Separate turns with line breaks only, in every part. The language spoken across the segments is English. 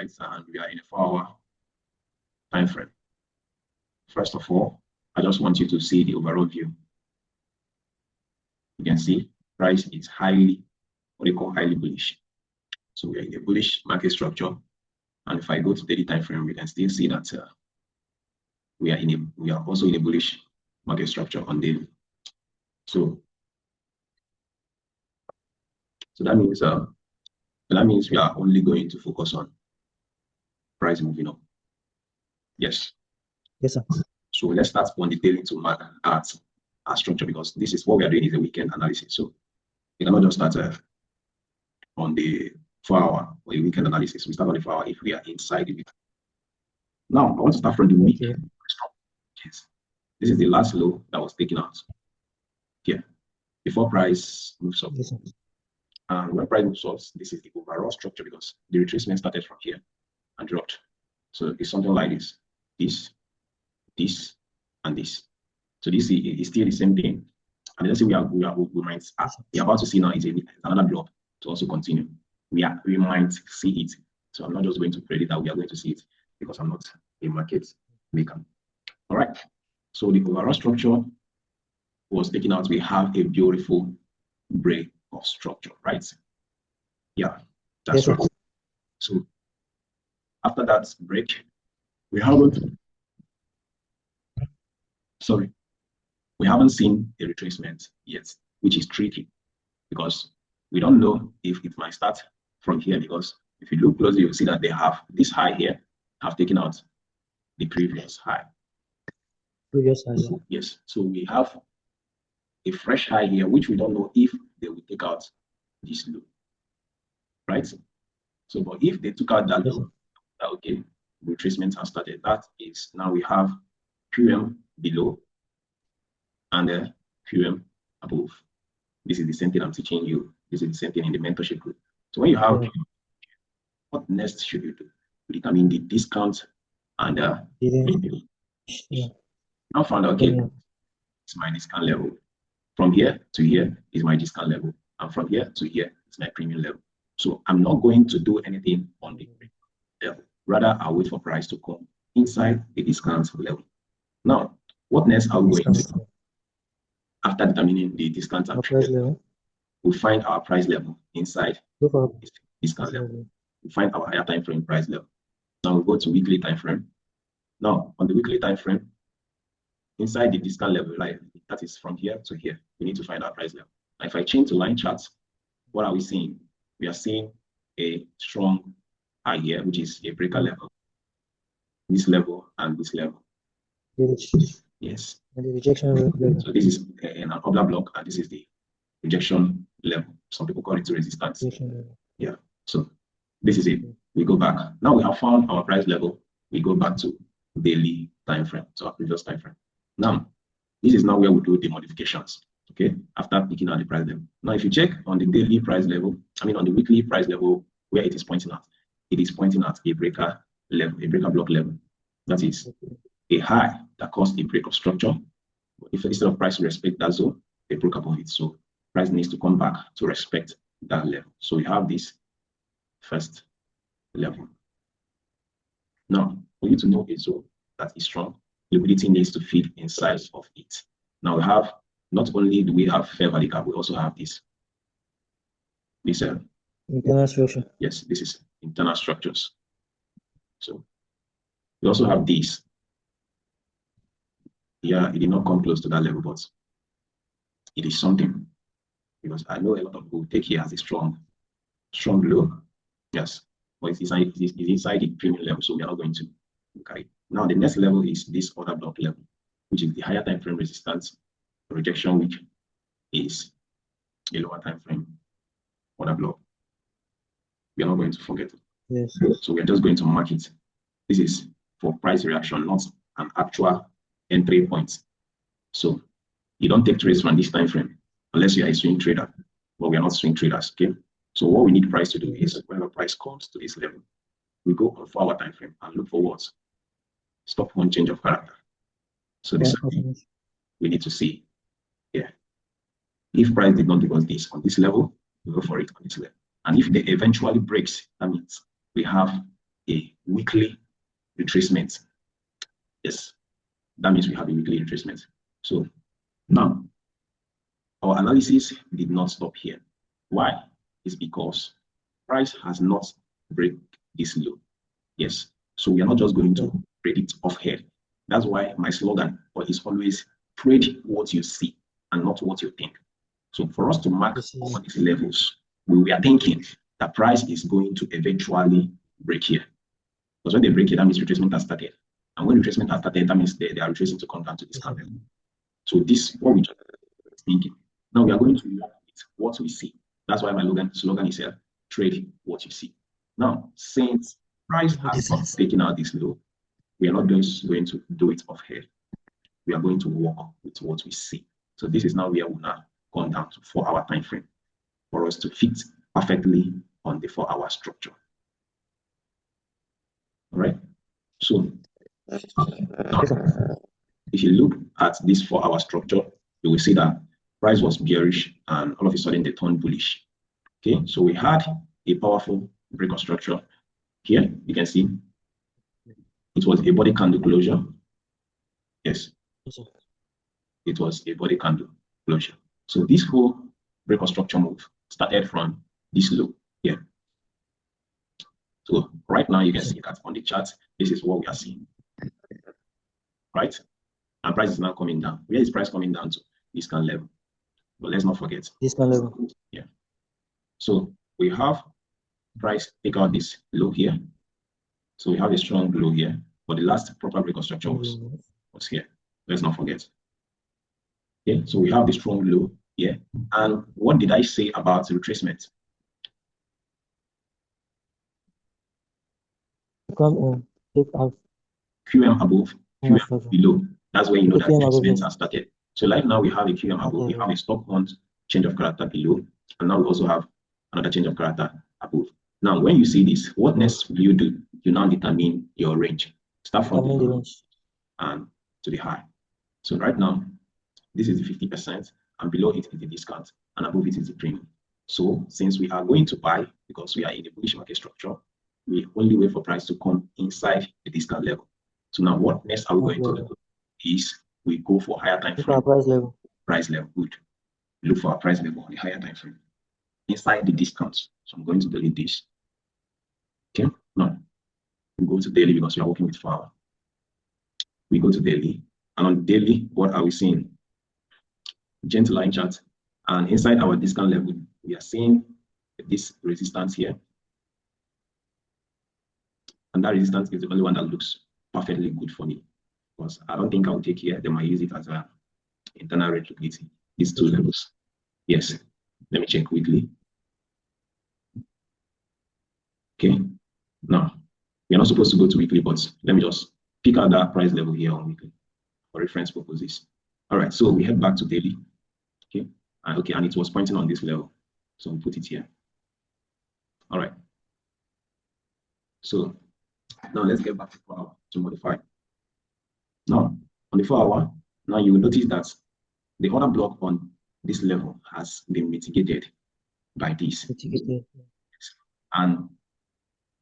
right? And we are in a 4-hour time frame. First of all, I just want you to see the overall view. You can see price is highly, what they call highly bullish. So we are in a bullish market structure. And if I go to daily time frame, we can still see that we are also in a bullish market structure on daily. So that means we are only going to focus on price moving up. Yes.
Yes, sir.
So let's start on the daily to mark at our structure, because this is what we are doing is a weekend analysis. So we cannot just start on the 4-hour or a weekend analysis. We start on the 4-hour if we are inside the weekend. Now I want to start from the weekend. Yes. This is the last low that was taken out here before price moves up.
Yes,
and when price moves up, this is the overall structure, because the retracement started from here and dropped. So it's something like this, this, and this. So this is still the same thing. And let's say we might we're about to see now is another drop to also continue. We might see it. So I'm not just going to predict that we are going to see it, because I'm not a market maker. All right. So the overall structure was taken out. We have a beautiful break of structure, right? Yeah, that's right. So after that break, we haven't seen a retracement yet, which is tricky, because we don't know if it might start from here, because if you look closely, you'll see that they have this high here, have taken out the previous high. Yes, so we have a fresh high here, which we don't know if they will take out this low, right? So, but if they took out that low, okay, retracement has started. That is, now we have QM below and the QM above. This is the same thing I'm teaching you. This is the same thing in the mentorship group. So when you have, what next should you do? You determine the discount and now found out, okay, it's my discount level. From here to here is my discount level, and from here to here is my premium level. So I'm not going to do anything on the premium level. Rather, I'll wait for price to come inside the discount level. Now, what next are we going to do? After determining the discount and premium level, we find our price level inside this discount level. We find our higher time frame price level. Now we go to weekly time frame. Now on the weekly time frame, inside the discount level, like that is from here to here, we need to find our price level. Now, if I change to line charts, what are we seeing? We are seeing a strong high here, which is a breaker level. This level and this level. Yes.
And the rejection level.
So this is an order block, and this is the rejection level. Some people call it resistance. Yeah. So this is it. We go back. Now we have found our price level. We go back to daily time frame, to our previous time frame. Now, this is now where we do the modifications. Okay, after picking out the price level. Now, if you check on the daily price level, on the weekly price level, where it is pointing at, it is pointing at a breaker level, a breaker block level. That is a high that caused a break of structure. If instead of price to respect that zone, they broke above it. So price needs to come back to respect that level. So we have this first level. Now, for you to know a zone that is strong, liquidity needs to feed inside of it. Now we have, not only do we have fair value gap, we also have this
internal structure.
Yes, this is internal structures. So we also have these. Yeah, it did not come close to that level, but it is something, because I know a lot of people take here as a strong low. Yes, but it's inside the premium level, so we are not going to look at it. Now the next level is this order block level, which is the higher time frame resistance rejection, which is a lower time frame order block. We are not going to forget it.
Yes.
So we are just going to mark it. This is for price reaction, not an actual entry point. So you don't take trades from this time frame unless you are a swing trader, but we are not swing traders. Okay. So what we need price to do is, when the price comes to this level, we go on 4-hour time frame and look for what? Stop one change of character. So this we need to see. Yeah. If price did not give us this on this level, we go for it on this level. And if they eventually breaks, that means we have a weekly retracement. Yes, that means we have a weekly retracement. So now our analysis did not stop here. Why? It's because price has not break this low. Yes, so we are not just going to break it off here. That's why my slogan is always trade what you see and not what you think. So for us to mark all these levels, we are thinking that price is going to eventually break here. Because when they break it, that means retracement has started. And when retracement has started, that means they are retracing to come down to this candle. So this is what we just thinking. Now we are going to look at what we see. That's why my slogan is here, trade what you see. Now, since price has not taken out this low, we are not just going to do it off here. We are going to work with what we see. So this is now where we now come down to 4-hour time frame for us to fit perfectly on the 4-hour structure. All right. So now, if you look at this 4-hour structure, you will see that price was bearish and all of a sudden they turned bullish. Okay, so we had a powerful break of structure here. You can see it was a body candle closure. Yes, it was a body candle closure. So this whole break of structure move started from this low here. So right now you can see that on the chart, this is what we are seeing. Right? And price is now coming down. Where is price coming down to? This can level. But let's not forget.
This can level.
Yeah. So we have price take out this low here. So we have a strong low here. But the last proper break of structure was here. Let's not forget. Okay, so we have the strong low here. And what did I say about the retracement?
Come take out
QM above, QM below. That's when you know that retracements are started. So like now we have a QM above, we have a stop hunt change of character below, and now we also have another change of character above. Now, when you see this, what next will you do? You now determine your range. Start from the low and to the high. So right now, this is the 50%, and below it is the discount, and above it is the premium. So since we are going to buy, because we are in the bullish market structure, we only wait for price to come inside the discount level. So now what next are we going to do is we go for higher time frame.
Price level.
Price level, good. Look for our price level on the higher time frame inside the discounts. So I'm going to delete this. Okay, now we go to daily because we are working with 4-hour. We go to daily, and on daily, what are we seeing? Gentle line chart, and inside our discount level, we are seeing this resistance here, and that resistance is the only one that looks perfectly good for me, because I don't think I'll take here. They might use it as an internal rate liquidity. These two levels. Yes, let me check weekly. Okay, now we are not supposed to go to weekly, but let me just pick out that price level here on weekly for reference purposes. All right, so we head back to daily. Okay, and it was pointing on this level, so we put it here. All right, so now let's get back to 4-hour to modify. Now on the 4-hour, now you will notice that the order block on this level has been mitigated by this. And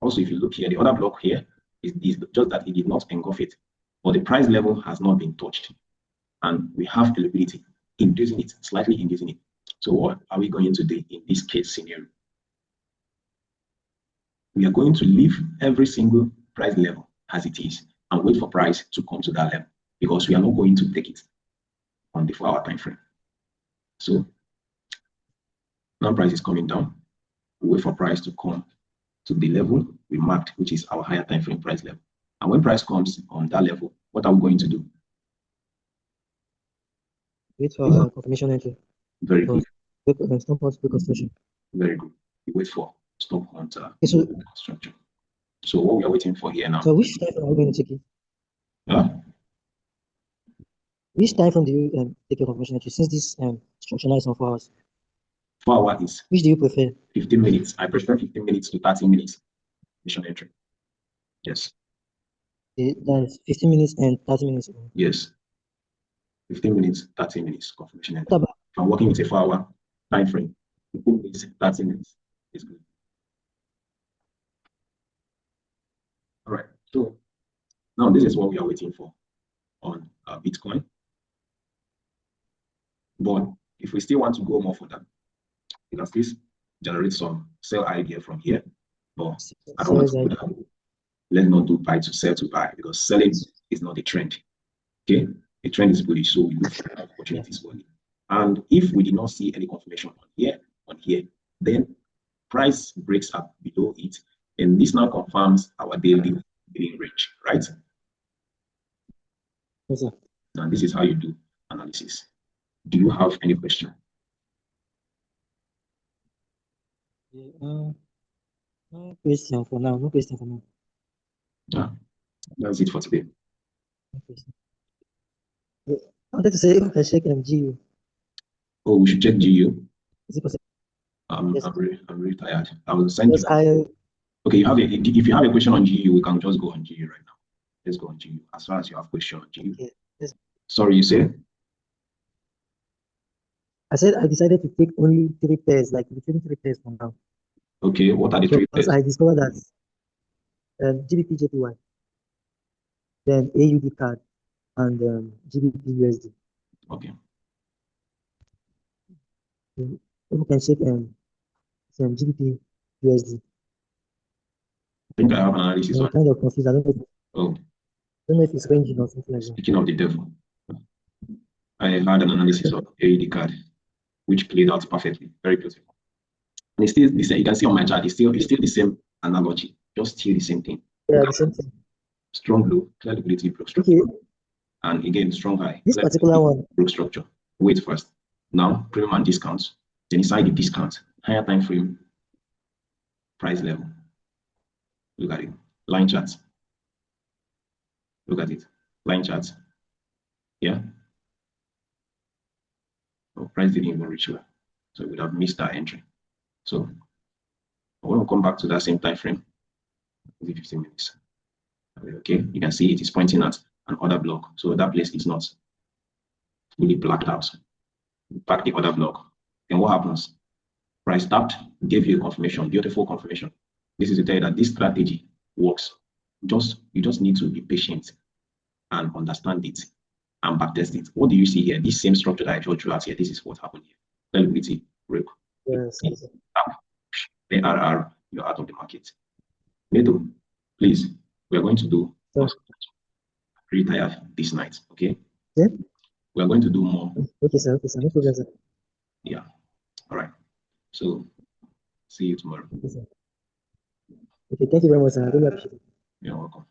also, if you look here, the order block here is just that it did not engulf it, but the price level has not been touched, and we have the liquidity inducing it, slightly inducing it. So what are we going to do in this case scenario? We are going to leave every single price level as it is and wait for price to come to that level, because we are not going to take it on the 4-hour time frame. So now price is coming down. We wait for price to come to the level we marked, which is our higher time frame price level. And when price comes on that level, what are we going to do?
Wait for confirmation entry.
Very good.
Stop hunt reconstruction.
Very good. We wait for stop hunt reconstruction. So what we are waiting for here now.
So which time frame are we going to take it? Which time frame do you take your confirmation entry, since this structure now is on 4 hours?
4 hours is.
Which do you prefer?
15 minutes. I prefer 15 minutes to 30 minutes confirmation entry. Yes.
That is 15 minutes and 30 minutes.
Yes. 15 minutes, 30 minutes confirmation entry. If I'm working with a 4-hour time frame, 15 minutes, 30 minutes is good. So now this is what we are waiting for on Bitcoin. But if we still want to go more for that, we can still generate some sell idea from here. But I don't want to do that. Let's not do buy to sell to buy, because selling is not a trend. Okay, a trend is bullish, so we look for opportunities for it. And if we did not see any confirmation on here, then price breaks up below it, and this now confirms our daily range, right?
Yes, sir.
And this is how you do analysis. Do you have any question?
No question for now. No question for now.
Yeah, that's it for today.
No question. I wanted to say if I check GU.
Oh, we should check GU.
Is it possible?
Yes. I'm really tired. I will send you. Okay, if you have a question on GU, we can just go on GU right now. Let's go on GU. As far as you have question on GU. Okay. Yes. Sorry, you said?
I said I decided to take only 3 pairs, like between 3 pairs from now.
Okay, what are the 3 pairs?
I discovered that GBP JPY, then AUD CAD, and GBP USD.
Okay.
We can check some GBP USD.
I think I have an analysis on.
Kind of confused. I don't know if it's ranging or something like that.
Speaking of the devil, I had an analysis of AUD CAD, which played out perfectly, very beautiful. And it's still the same. You can see on my chart, it's still the same analogy, just still the same thing.
Yeah, the same thing.
Strong low, clear liquidity, broke structure. Okay. And again, strong high.
This particular one.
Broke structure. Wait first. Now, premium and discounts. Then inside the discount, higher time frame, price level. Look at it. Line charts. Look at it. Line charts. Yeah. Oh, price didn't even reach well. So we would have missed that entry. So I want to come back to that same time frame. 15 minutes. Okay, you can see it is pointing at an order block. So that place is not fully blacked out. Back the order block. And what happens? Price tapped, gave you a confirmation, beautiful confirmation. This is to tell you that this strategy works. You just need to be patient and understand it and backtest it. What do you see here? This same structure that I showed you out here, this is what happened here. Liquidity, break.
Yes.
The RR, you're out of the market. Neto, please, we are going to do retire this night, okay?
Yeah.
We are going to do more.
Okay, sir. Okay, sir. No problem, sir.
Yeah. All right. So, see you tomorrow.
Okay, sir. Okay, thank you very much, sir. I really appreciate it.
You're welcome.